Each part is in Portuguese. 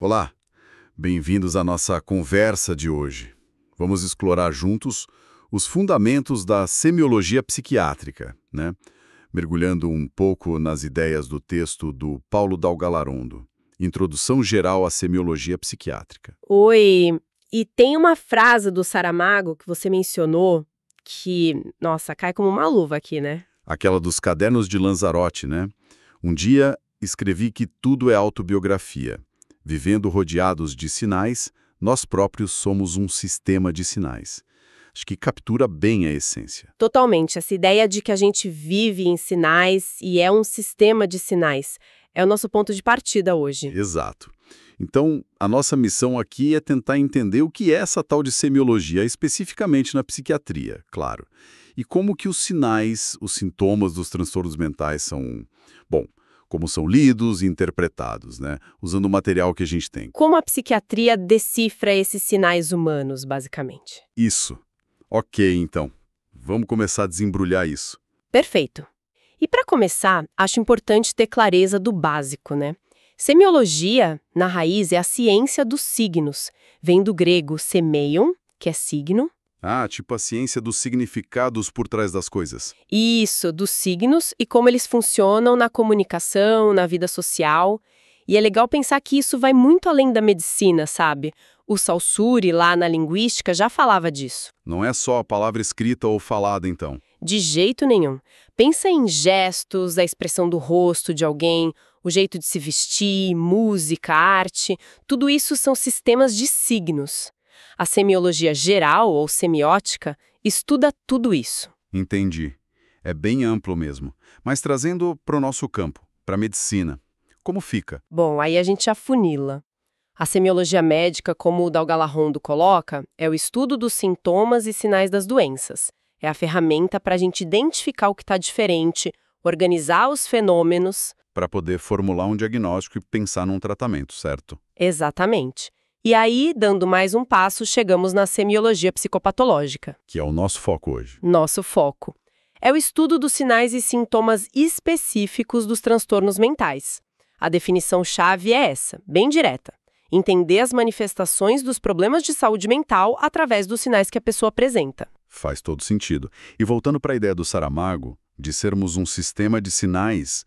Olá, bem-vindos à nossa conversa de hoje. Vamos explorar juntos os fundamentos da semiologia psiquiátrica, né? Mergulhando um pouco nas ideias do texto do Paulo Dalgalarondo, Introdução Geral à Semiologia Psiquiátrica. Oi, e tem uma frase do Saramago que você mencionou que, nossa, cai como uma luva aqui, né? Aquela dos cadernos de Lanzarote, né? Um dia escrevi que tudo é autobiografia. Vivendo rodeados de sinais, nós próprios somos um sistema de sinais. Acho que captura bem a essência. Totalmente, essa ideia de que a gente vive em sinais e é um sistema de sinais é o nosso ponto de partida hoje. Exato. Então, a nossa missão aqui é tentar entender o que é essa tal de semiologia, especificamente na psiquiatria, claro. E como que os sinais, os sintomas dos transtornos mentais são, bom, como são lidos e interpretados, né? Usando o material que a gente tem. Como a psiquiatria decifra esses sinais humanos, basicamente? Isso. Ok, então. Vamos começar a desembrulhar isso. Perfeito. E para começar, acho importante ter clareza do básico, né? Semiologia, na raiz, é a ciência dos signos. Vem do grego semeion, que é signo. Ah, tipo a ciência dos significados por trás das coisas. Isso, dos signos e como eles funcionam na comunicação, na vida social. E é legal pensar que isso vai muito além da medicina, sabe? O Saussure, lá na linguística, já falava disso. Não é só a palavra escrita ou falada, então. De jeito nenhum. Pensa em gestos, a expressão do rosto de alguém, o jeito de se vestir, música, arte. Tudo isso são sistemas de signos. A semiologia geral, ou semiótica, estuda tudo isso. Entendi. É bem amplo mesmo. Mas trazendo para o nosso campo, para a medicina, como fica? Bom, aí a gente afunila. A semiologia médica, como o Dalgalarondo coloca, é o estudo dos sintomas e sinais das doenças. É a ferramenta para a gente identificar o que está diferente, organizar os fenômenos. Para poder formular um diagnóstico e pensar num tratamento, certo? Exatamente. E aí, dando mais um passo, chegamos na semiologia psicopatológica. Que é o nosso foco hoje. Nosso foco. É o estudo dos sinais e sintomas específicos dos transtornos mentais. A definição-chave é essa, bem direta. Entender as manifestações dos problemas de saúde mental através dos sinais que a pessoa apresenta. Faz todo sentido. E voltando para a ideia do Saramago, de sermos um sistema de sinais,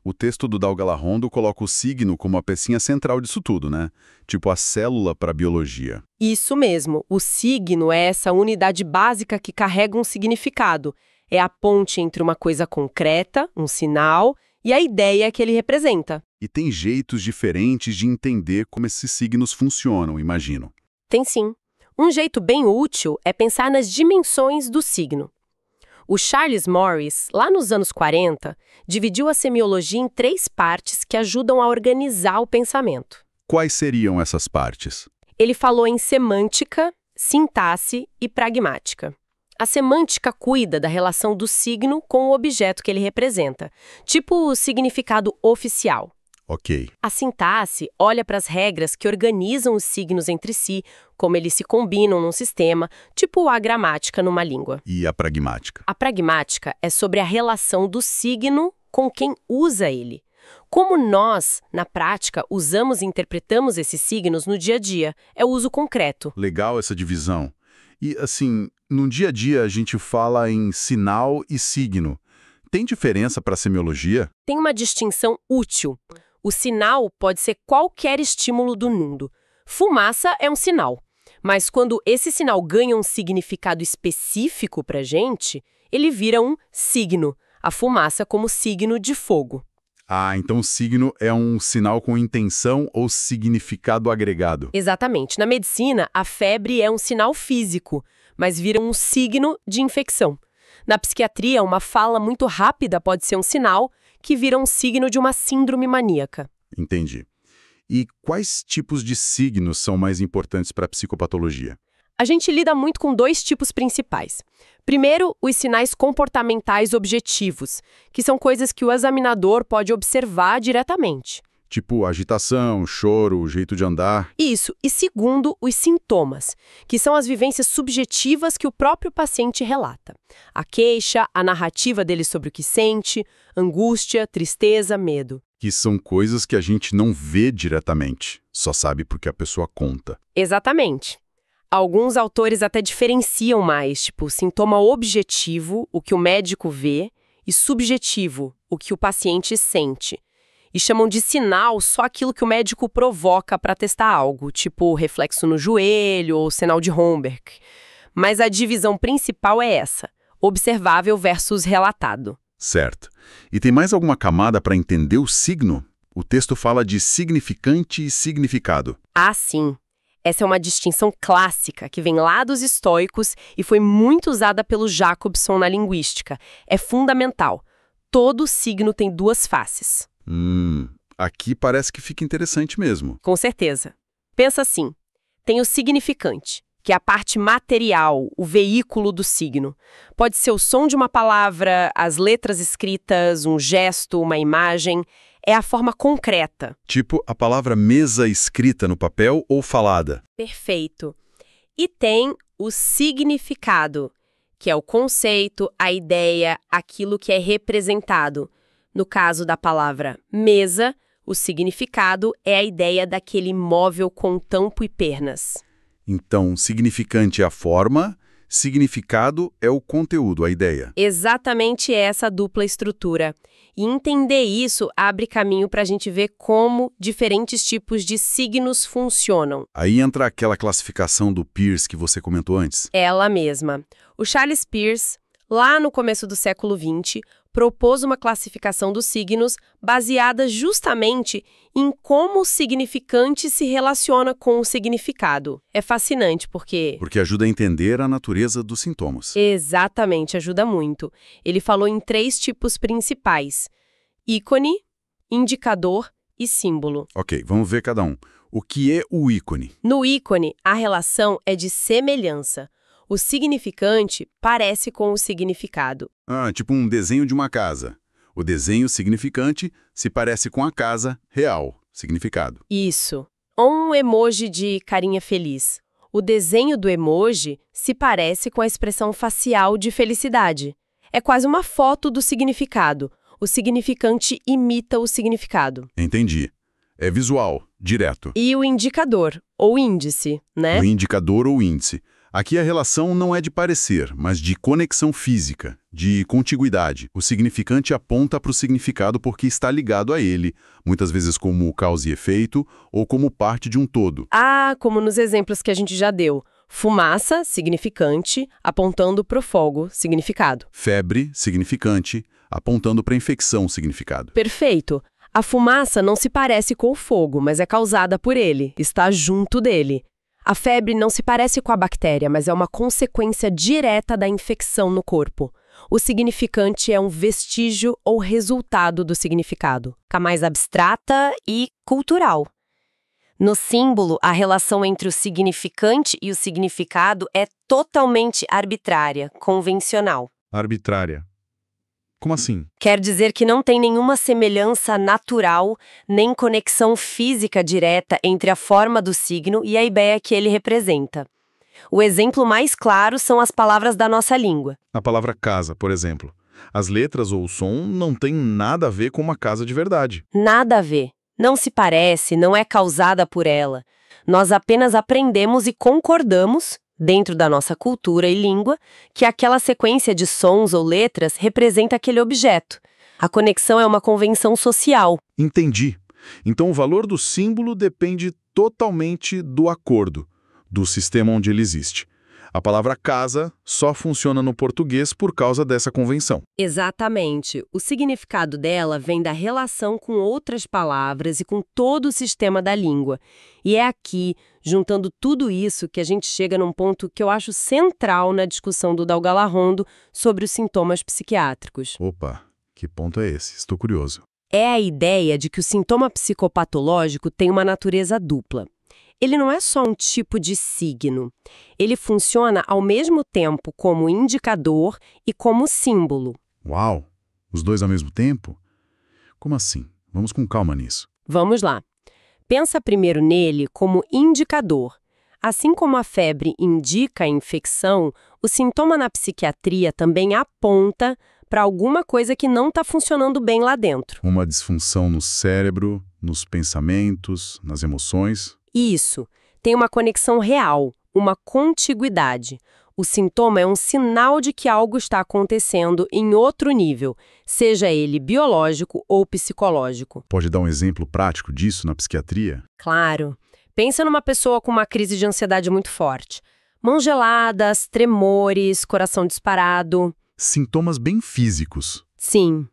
o texto do Dalgalarondo coloca o signo como a pecinha central disso tudo, né? Tipo a célula para a biologia. Isso mesmo, o signo é essa unidade básica que carrega um significado. É a ponte entre uma coisa concreta, um sinal, e a ideia que ele representa. E tem jeitos diferentes de entender como esses signos funcionam, imagino. Tem sim. Um jeito bem útil é pensar nas dimensões do signo. O Charles Morris, lá nos anos 40, dividiu a semiologia em 3 partes que ajudam a organizar o pensamento. Quais seriam essas partes? Ele falou em semântica, sintaxe e pragmática. A semântica cuida da relação do signo com o objeto que ele representa, tipo o significado oficial. Ok. A sintaxe olha para as regras que organizam os signos entre si, como eles se combinam num sistema, tipo a gramática numa língua. E a pragmática? A pragmática é sobre a relação do signo com quem usa ele. Como nós, na prática, usamos e interpretamos esses signos no dia a dia, é o uso concreto. Legal essa divisão. E, assim, no dia a dia a gente fala em sinal e signo. Tem diferença para a semiologia? Tem uma distinção útil. O sinal pode ser qualquer estímulo do mundo. Fumaça é um sinal. Mas quando esse sinal ganha um significado específico para a gente, ele vira um signo. A fumaça como signo de fogo. Ah, então o signo é um sinal com intenção ou significado agregado. Exatamente. Na medicina, a febre é um sinal físico, mas vira um signo de infecção. Na psiquiatria, uma fala muito rápida pode ser um sinal que vira um signo de uma síndrome maníaca. Entendi. E quais tipos de signos são mais importantes para a psicopatologia? A gente lida muito com 2 tipos principais. Primeiro, os sinais comportamentais objetivos, que são coisas que o examinador pode observar diretamente. Tipo agitação, choro, jeito de andar. Isso. E segundo, os sintomas, que são as vivências subjetivas que o próprio paciente relata. A queixa, a narrativa dele sobre o que sente, angústia, tristeza, medo. Que são coisas que a gente não vê diretamente, só sabe porque a pessoa conta. Exatamente. Alguns autores até diferenciam mais, tipo, sintoma objetivo, o que o médico vê, e subjetivo, o que o paciente sente. E chamam de sinal só aquilo que o médico provoca para testar algo, tipo reflexo no joelho ou sinal de Romberg. Mas a divisão principal é essa, observável versus relatado. Certo. E tem mais alguma camada para entender o signo? O texto fala de significante e significado. Ah, sim. Essa é uma distinção clássica que vem lá dos estoicos e foi muito usada pelo Jacobson na linguística. É fundamental. Todo signo tem duas faces. Aqui parece que fica interessante mesmo. Com certeza. Pensa assim, tem o significante, que é a parte material, o veículo do signo. Pode ser o som de uma palavra, as letras escritas, um gesto, uma imagem. É a forma concreta. Tipo a palavra mesa escrita no papel ou falada. Perfeito. E tem o significado, que é o conceito, a ideia, aquilo que é representado. No caso da palavra mesa, o significado é a ideia daquele móvel com tampo e pernas. Então, significante é a forma, significado é o conteúdo, a ideia. Exatamente essa dupla estrutura. E entender isso abre caminho para a gente ver como diferentes tipos de signos funcionam. Aí entra aquela classificação do Peirce que você comentou antes. Ela mesma. O Charles Peirce, lá no começo do século XX, propôs uma classificação dos signos baseada justamente em como o significante se relaciona com o significado. É fascinante porque... Porque ajuda a entender a natureza dos sintomas. Exatamente, ajuda muito. Ele falou em 3 tipos principais: ícone, indicador e símbolo. Ok, vamos ver cada um. O que é o ícone? No ícone, a relação é de semelhança. O significante parece com o significado. Tipo um desenho de uma casa. O desenho significante se parece com a casa real, significado. Isso. Ou um emoji de carinha feliz. O desenho do emoji se parece com a expressão facial de felicidade. É quase uma foto do significado. O significante imita o significado. Entendi. É visual, direto. E o indicador, ou índice, né? O indicador ou índice. Aqui a relação não é de parecer, mas de conexão física, de contiguidade. O significante aponta para o significado porque está ligado a ele, muitas vezes como causa e efeito ou como parte de um todo. Ah, como nos exemplos que a gente já deu. Fumaça, significante, apontando para o fogo, significado. Febre, significante, apontando para a infecção, significado. Perfeito. A fumaça não se parece com o fogo, mas é causada por ele, está junto dele. A febre não se parece com a bactéria, mas é uma consequência direta da infecção no corpo. O significante é um vestígio ou resultado do significado. Fica mais abstrata e cultural. No símbolo, a relação entre o significante e o significado é totalmente arbitrária, convencional. Arbitrária. Como assim? Quer dizer que não tem nenhuma semelhança natural, nem conexão física direta entre a forma do signo e a ideia que ele representa. O exemplo mais claro são as palavras da nossa língua. A palavra casa, por exemplo. As letras ou o som não têm nada a ver com uma casa de verdade. Nada a ver. Não se parece, não é causada por ela. Nós apenas aprendemos e concordamos, dentro da nossa cultura e língua, que aquela sequência de sons ou letras representa aquele objeto. A conexão é uma convenção social. Entendi. Então o valor do símbolo depende totalmente do acordo, do sistema onde ele existe. A palavra casa só funciona no português por causa dessa convenção. Exatamente. O significado dela vem da relação com outras palavras e com todo o sistema da língua. E é aqui, juntando tudo isso, que a gente chega num ponto que eu acho central na discussão do Dalgalarondo sobre os sintomas psiquiátricos. Opa, que ponto é esse? Estou curioso. É a ideia de que o sintoma psicopatológico tem uma natureza dupla. Ele não é só um tipo de signo. Ele funciona ao mesmo tempo como indicador e como símbolo. Uau! Os dois ao mesmo tempo? Como assim? Vamos com calma nisso. Vamos lá. Pensa primeiro nele como indicador. Assim como a febre indica a infecção, o sintoma na psiquiatria também aponta para alguma coisa que não está funcionando bem lá dentro. Uma disfunção no cérebro, nos pensamentos, nas emoções. Isso. Tem uma conexão real, uma contiguidade. O sintoma é um sinal de que algo está acontecendo em outro nível, seja ele biológico ou psicológico. Pode dar um exemplo prático disso na psiquiatria? Claro. Pensa numa pessoa com uma crise de ansiedade muito forte. Mãos geladas, tremores, coração disparado. Sintomas bem físicos. Sim.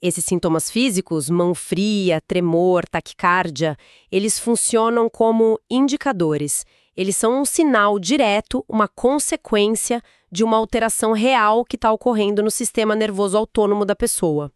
Esses sintomas físicos, mão fria, tremor, taquicardia, eles funcionam como indicadores. Eles são um sinal direto, uma consequência de uma alteração real que está ocorrendo no sistema nervoso autônomo da pessoa.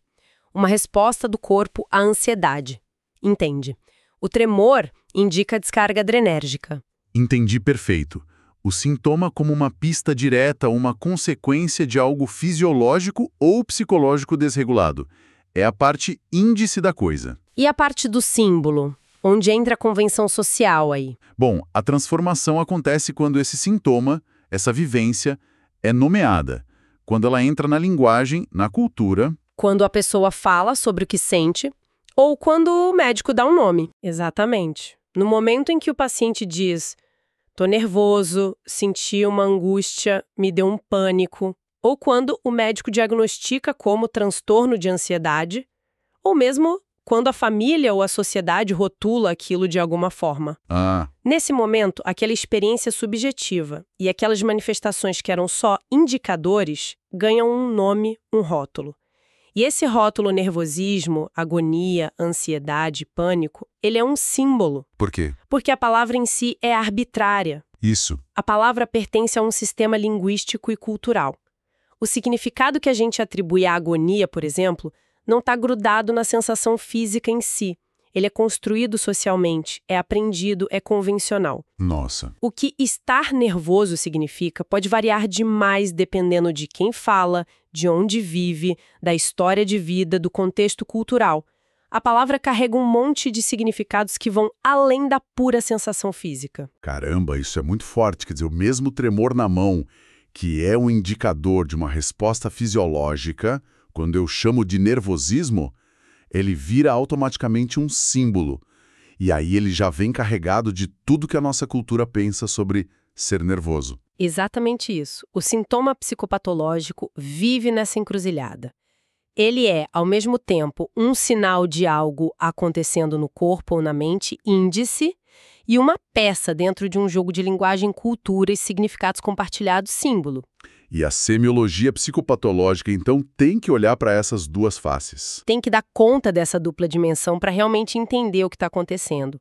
Uma resposta do corpo à ansiedade. Entende? O tremor indica descarga adrenérgica. Entendi perfeito. O sintoma como uma pista direta, uma consequência de algo fisiológico ou psicológico desregulado. É a parte índice da coisa. E a parte do símbolo? Onde entra a convenção social aí? Bom, a transformação acontece quando esse sintoma, essa vivência, é nomeada. Quando ela entra na linguagem, na cultura. Quando a pessoa fala sobre o que sente, ou quando o médico dá um nome. Exatamente. No momento em que o paciente diz, tô nervoso, senti uma angústia, me deu um pânico, ou quando o médico diagnostica como transtorno de ansiedade, ou mesmo quando a família ou a sociedade rotula aquilo de alguma forma. Nesse momento, aquela experiência subjetiva e aquelas manifestações que eram só indicadores ganham um nome, um rótulo. E esse rótulo nervosismo, agonia, ansiedade, pânico, ele é um símbolo. Por quê? Porque a palavra em si é arbitrária. Isso. A palavra pertence a um sistema linguístico e cultural. O significado que a gente atribui à agonia, por exemplo, não está grudado na sensação física em si. Ele é construído socialmente, é aprendido, é convencional. Nossa. O que estar nervoso significa pode variar demais dependendo de quem fala, de onde vive, da história de vida, do contexto cultural. A palavra carrega um monte de significados que vão além da pura sensação física. Caramba, isso é muito forte. Quer dizer, o mesmo tremor na mão, que é um indicador de uma resposta fisiológica, quando eu chamo de nervosismo, ele vira automaticamente um símbolo. E aí ele já vem carregado de tudo que a nossa cultura pensa sobre ser nervoso. Exatamente isso. O sintoma psicopatológico vive nessa encruzilhada. Ele é, ao mesmo tempo, um sinal de algo acontecendo no corpo ou na mente, índice, e uma peça dentro de um jogo de linguagem, cultura e significados compartilhados, símbolo. E a semiologia psicopatológica, então, tem que olhar para essas duas faces. Tem que dar conta dessa dupla dimensão para realmente entender o que está acontecendo.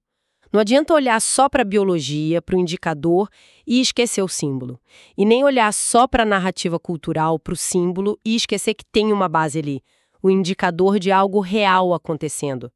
Não adianta olhar só para a biologia, para o indicador e esquecer o símbolo. E nem olhar só para a narrativa cultural, para o símbolo e esquecer que tem uma base ali, o indicador de algo real acontecendo.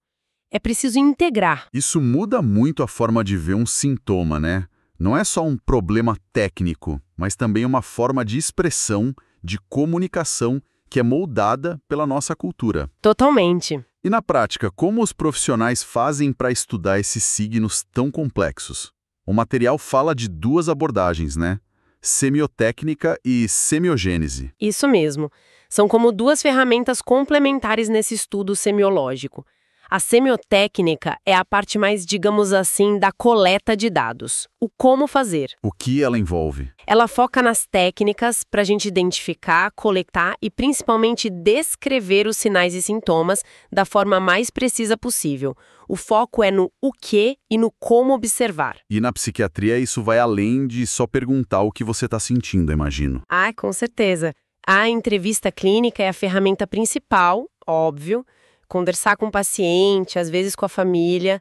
É preciso integrar. Isso muda muito a forma de ver um sintoma, né? Não é só um problema técnico, mas também uma forma de expressão, de comunicação que é moldada pela nossa cultura. Totalmente. E na prática, como os profissionais fazem para estudar esses signos tão complexos? O material fala de duas abordagens, né? Semiotécnica e semiogênese. Isso mesmo. São como duas ferramentas complementares nesse estudo semiológico. A semiotécnica é a parte mais, digamos assim, da coleta de dados. O como fazer. O que ela envolve? Ela foca nas técnicas para a gente identificar, coletar e principalmente descrever os sinais e sintomas da forma mais precisa possível. O foco é no o que e no como observar. E na psiquiatria isso vai além de só perguntar o que você está sentindo, imagino. Ah, com certeza. A entrevista clínica é a ferramenta principal, óbvio. Conversar com o paciente, às vezes com a família,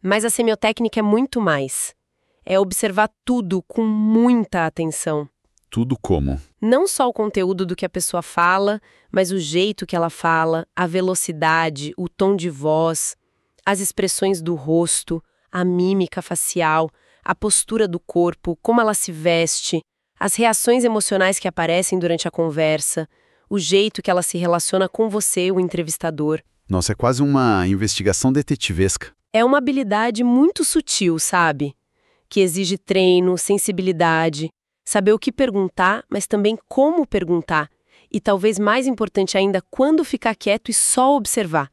mas a semiotécnica é muito mais. É observar tudo com muita atenção. Tudo como? Não só o conteúdo do que a pessoa fala, mas o jeito que ela fala, a velocidade, o tom de voz, as expressões do rosto, a mímica facial, a postura do corpo, como ela se veste, as reações emocionais que aparecem durante a conversa, o jeito que ela se relaciona com você, o entrevistador. Nossa, é quase uma investigação detetivesca. É uma habilidade muito sutil, sabe? Que exige treino, sensibilidade, saber o que perguntar, mas também como perguntar. E talvez mais importante ainda, quando ficar quieto e só observar.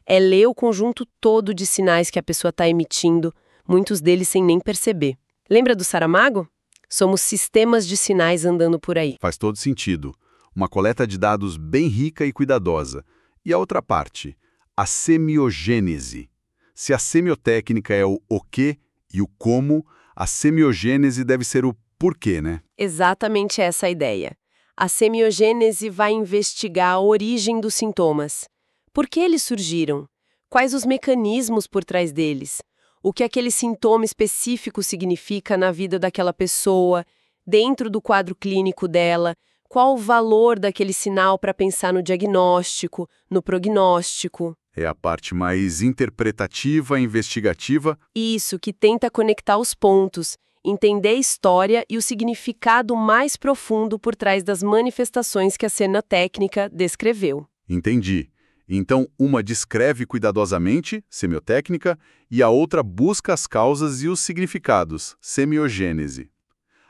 É ler o conjunto todo de sinais que a pessoa está emitindo, muitos deles sem nem perceber. Lembra do Saramago? Somos sistemas de sinais andando por aí. Faz todo sentido. Uma coleta de dados bem rica e cuidadosa. E a outra parte, a semiogênese. Se a semiotécnica é o quê e o como, a semiogênese deve ser o porquê, né? Exatamente essa a ideia. A semiogênese vai investigar a origem dos sintomas. Por que eles surgiram? Quais os mecanismos por trás deles? O que aquele sintoma específico significa na vida daquela pessoa, dentro do quadro clínico dela? Qual o valor daquele sinal para pensar no diagnóstico, no prognóstico? É a parte mais interpretativa, investigativa. Isso, que tenta conectar os pontos, entender a história e o significado mais profundo por trás das manifestações que a semiotécnica descreveu. Entendi. Então, uma descreve cuidadosamente, semiotécnica, e a outra busca as causas e os significados, semiogênese.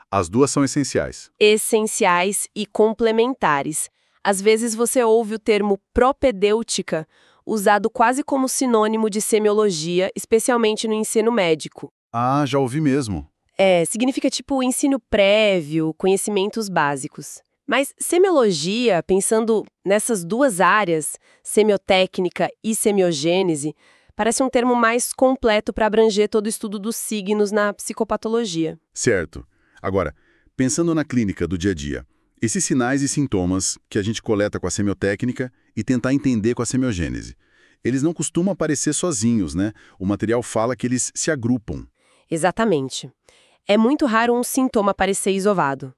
As duas são essenciais. Essenciais e complementares. Às vezes você ouve o termo propedêutica, usado quase como sinônimo de semiologia, especialmente no ensino médico. Ah, já ouvi mesmo. Significa tipo ensino prévio, conhecimentos básicos. Mas semiologia, pensando nessas duas áreas, semiotécnica e semiogênese, parece um termo mais completo para abranger todo o estudo dos signos na psicopatologia. Certo. Agora, pensando na clínica do dia a dia, esses sinais e sintomas que a gente coleta com a semiotécnica e tentar entender com a semiogênese, eles não costumam aparecer sozinhos, né? O material fala que eles se agrupam. Exatamente. É muito raro um sintoma aparecer isolado.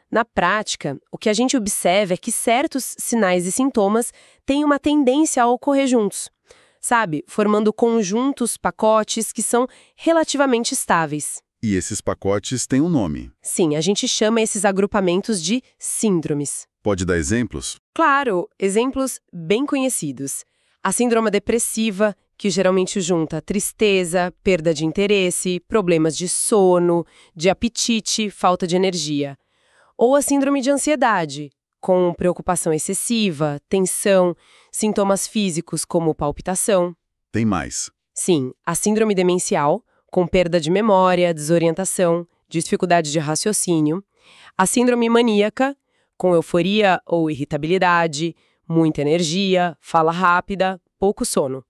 Na prática, o que a gente observa é que certos sinais e sintomas têm uma tendência a ocorrer juntos, sabe? Formando conjuntos, pacotes que são relativamente estáveis. E esses pacotes têm um nome. Sim, a gente chama esses agrupamentos de síndromes. Pode dar exemplos? Claro, exemplos bem conhecidos. A síndrome depressiva, que geralmente junta tristeza, perda de interesse, problemas de sono, de apetite, falta de energia. Ou a síndrome de ansiedade, com preocupação excessiva, tensão, sintomas físicos como palpitação. Tem mais. Sim, a síndrome demencial, com perda de memória, desorientação, dificuldade de raciocínio. A síndrome maníaca, com euforia ou irritabilidade, muita energia, fala rápida, pouco sono.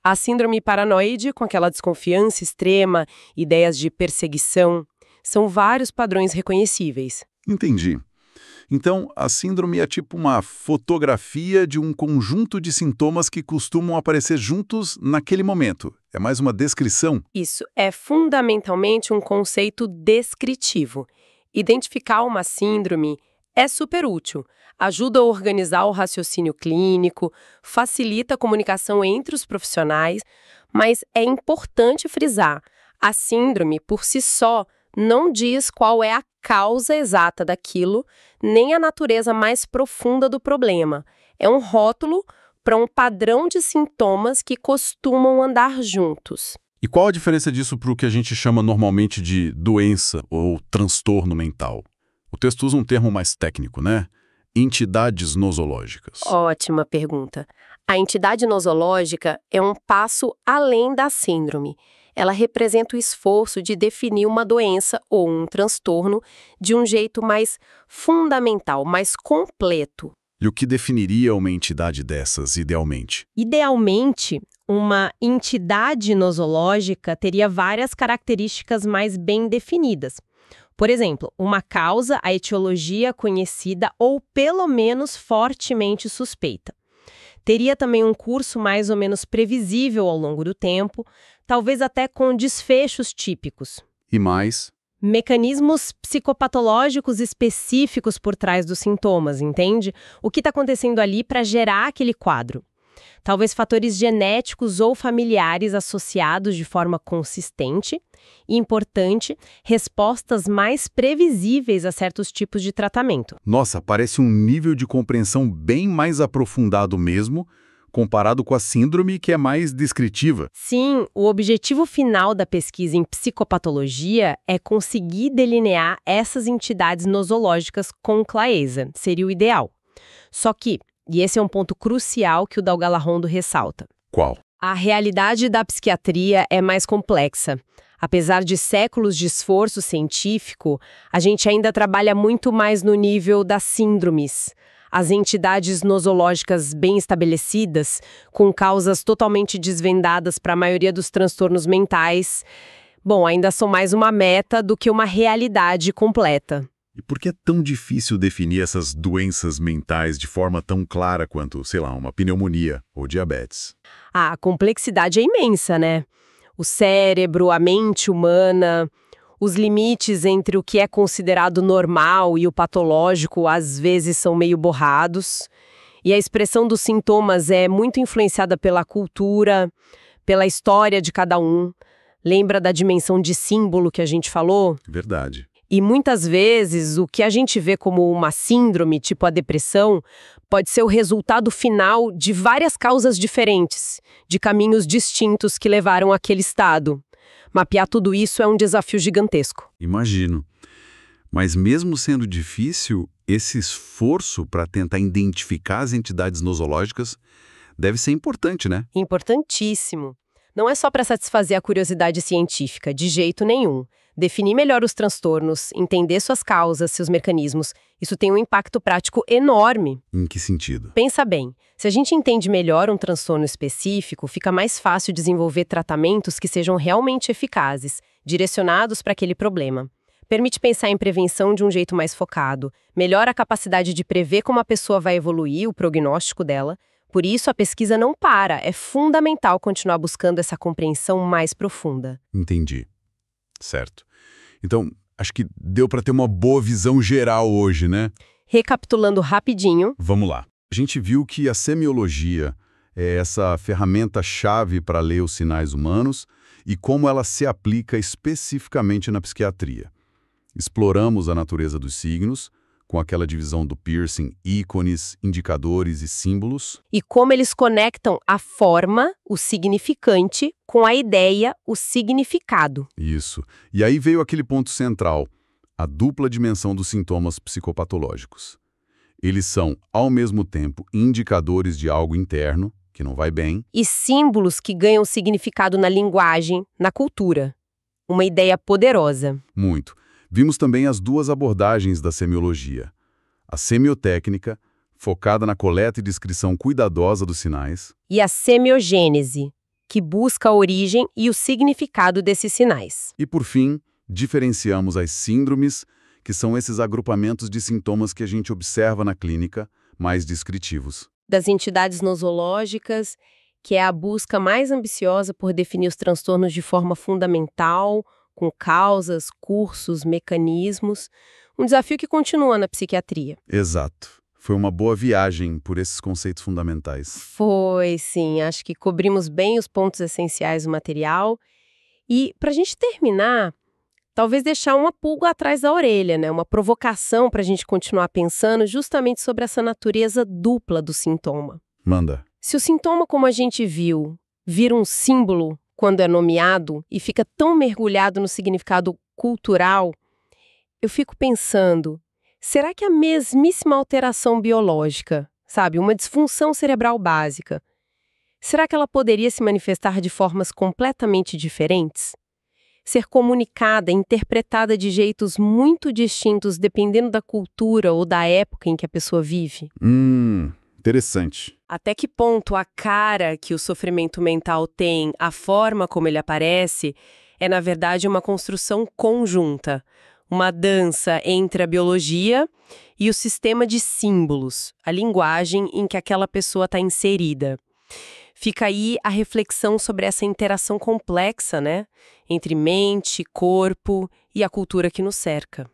A síndrome paranoide, com aquela desconfiança extrema, ideias de perseguição. São vários padrões reconhecíveis. Entendi. Então, a síndrome é tipo uma fotografia de um conjunto de sintomas que costumam aparecer juntos naquele momento. É mais uma descrição? Isso é fundamentalmente um conceito descritivo. Identificar uma síndrome é super útil. Ajuda a organizar o raciocínio clínico, facilita a comunicação entre os profissionais, mas é importante frisar, a síndrome por si só não diz qual é a causa exata daquilo, nem a natureza mais profunda do problema. É um rótulo para um padrão de sintomas que costumam andar juntos. E qual a diferença disso para o que a gente chama normalmente de doença ou transtorno mental? O texto usa um termo mais técnico, né? Entidades nosológicas. Ótima pergunta. A entidade nosológica é um passo além da síndrome. Ela representa o esforço de definir uma doença ou um transtorno de um jeito mais fundamental, mais completo. E o que definiria uma entidade dessas, idealmente? Idealmente, uma entidade nosológica teria várias características mais bem definidas. Por exemplo, uma causa, a etiologia conhecida ou pelo menos fortemente suspeita. Teria também um curso mais ou menos previsível ao longo do tempo, talvez até com desfechos típicos. E mais? Mecanismos psicopatológicos específicos por trás dos sintomas, entende? O que está acontecendo ali para gerar aquele quadro. Talvez fatores genéticos ou familiares associados de forma consistente e, importante, respostas mais previsíveis a certos tipos de tratamento. Nossa, parece um nível de compreensão bem mais aprofundado mesmo, comparado com a síndrome, que é mais descritiva. Sim, o objetivo final da pesquisa em psicopatologia é conseguir delinear essas entidades nosológicas com clareza, seria o ideal. Só que, e esse é um ponto crucial que o Dalgalarrondo ressalta, Qual? a realidade da psiquiatria é mais complexa. Apesar de séculos de esforço científico, a gente ainda trabalha muito mais no nível das síndromes. As entidades nosológicas bem estabelecidas, com causas totalmente desvendadas para a maioria dos transtornos mentais, bom, ainda são mais uma meta do que uma realidade completa. E por que é tão difícil definir essas doenças mentais de forma tão clara quanto, sei lá, uma pneumonia ou diabetes? A complexidade é imensa, né? O cérebro, a mente humana, os limites entre o que é considerado normal e o patológico às vezes são meio borrados. E a expressão dos sintomas é muito influenciada pela cultura, pela história de cada um. Lembra da dimensão de símbolo que a gente falou? Verdade. E muitas vezes o que a gente vê como uma síndrome, tipo a depressão, pode ser o resultado final de várias causas diferentes, de caminhos distintos que levaram àquele estado. Mapear tudo isso é um desafio gigantesco. Imagino. Mas mesmo sendo difícil, esse esforço para tentar identificar as entidades nosológicas deve ser importante, né? Importantíssimo. Não é só para satisfazer a curiosidade científica, de jeito nenhum. Definir melhor os transtornos, entender suas causas, seus mecanismos, isso tem um impacto prático enorme. Em que sentido? Pensa bem, se a gente entende melhor um transtorno específico, fica mais fácil desenvolver tratamentos que sejam realmente eficazes, direcionados para aquele problema. Permite pensar em prevenção de um jeito mais focado, melhora a capacidade de prever como a pessoa vai evoluir, o prognóstico dela. Por isso, a pesquisa não para, é fundamental continuar buscando essa compreensão mais profunda. Entendi. Certo. Então, acho que deu para ter uma boa visão geral hoje, né? Recapitulando rapidinho. Vamos lá. A gente viu que a semiologia é essa ferramenta-chave para ler os sinais humanos e como ela se aplica especificamente na psiquiatria. Exploramos a natureza dos signos, com aquela divisão do Pearson, ícones, indicadores e símbolos. E como eles conectam a forma, o significante, com a ideia, o significado. Isso. E aí veio aquele ponto central, a dupla dimensão dos sintomas psicopatológicos. Eles são, ao mesmo tempo, indicadores de algo interno, que não vai bem, E símbolos que ganham significado na linguagem, na cultura. Uma ideia poderosa. muito. Vimos também as duas abordagens da semiologia. A semiotécnica, focada na coleta e descrição cuidadosa dos sinais, E a semiogênese, que busca a origem e o significado desses sinais. e, por fim, diferenciamos as síndromes, que são esses agrupamentos de sintomas que a gente observa na clínica, mais descritivos. Das entidades nosológicas, que é a busca mais ambiciosa por definir os transtornos de forma fundamental, com causas, cursos, mecanismos. Um desafio que continua na psiquiatria. Exato. Foi uma boa viagem por esses conceitos fundamentais. Foi, sim. Acho que cobrimos bem os pontos essenciais do material. E, para a gente terminar, talvez deixar uma pulga atrás da orelha, né? Uma provocação para a gente continuar pensando justamente sobre essa natureza dupla do sintoma. Manda. Se o sintoma, como a gente viu, vira um símbolo quando é nomeado e fica tão mergulhado no significado cultural, eu fico pensando, será que a mesmíssima alteração biológica, sabe, uma disfunção cerebral básica, será que ela poderia se manifestar de formas completamente diferentes? Ser comunicada, interpretada de jeitos muito distintos dependendo da cultura ou da época em que a pessoa vive? Interessante. Até que ponto a cara que o sofrimento mental tem, a forma como ele aparece, é na verdade uma construção conjunta, uma dança entre a biologia e o sistema de símbolos, a linguagem em que aquela pessoa está inserida. Fica aí a reflexão sobre essa interação complexa, né, entre mente, corpo e a cultura que nos cerca.